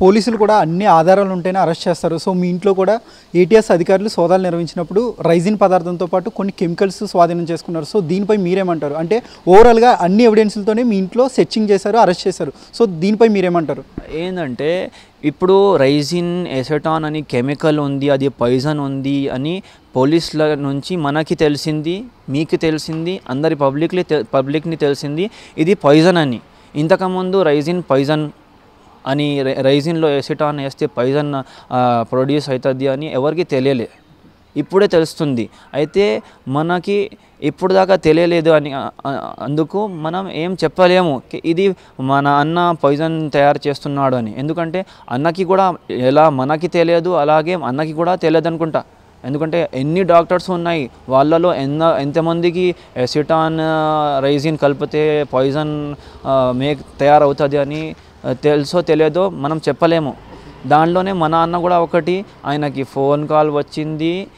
పోలీసులు కూడా అన్ని ఆధారాలు ఉంటేనే అరెస్ట్ చేస్తారు. సో మీ ఇంట్లో కూడా ఏటీఎస్ అధికారులు సోదాలు నిర్వహించినప్పుడు రైజిన్ పదార్థంతో పాటు కొన్ని కెమికల్స్ స్వాధీనం చేసుకున్నారు. సో దీనిపై మీరేమంటారు? అంటే ఓవరాల్గా అన్ని ఎవిడెన్స్లతోనే మీ ఇంట్లో సెర్చింగ్ చేశారు, అరెస్ట్ చేశారు. సో దీనిపై మీరేమంటారు? ఏంటంటే ఇప్పుడు రైజిన్ ఎసెటాన్ అని కెమికల్ ఉంది, అది పాయిజన్ ఉంది అని పోలీసుల నుంచి మనకి తెలిసింది, మీకు తెలిసింది, అందరి పబ్లిక్ని తెలిసింది ఇది పాయిజన్ అని. ఇంతకుముందు రైజిన్ పాయిజన్ అని, రైజిన్లో ఎసిటాన్ వేస్తే పాయిజన్ ప్రొడ్యూస్ అవుతుంది అని ఎవరికి తెలియలే, ఇప్పుడే తెలుస్తుంది. అయితే మనకి ఇప్పుడు దాకా తెలియలేదు అని అందుకు మనం ఏం చెప్పలేము ఇది మన అన్న పాయిజన్ తయారు చేస్తున్నాడు అని. ఎందుకంటే అన్నకి కూడా ఎలా మనకి తెలియదు అలాగే అన్నకి కూడా తెలియదు అనుకుంటా. ఎందుకంటే ఎన్ని డాక్టర్స్ ఉన్నాయి, వాళ్ళలో ఎంతమందికి ఎసిటాన్ రైజిన్ కలిపితే పాయిజన్ తయారవుతుంది అని తెలుసో తెలియదో మనం చెప్పలేము. దానిలోనే మన అన్న కూడా ఒకటి, ఆయనకి ఫోన్ కాల్ వచ్చింది,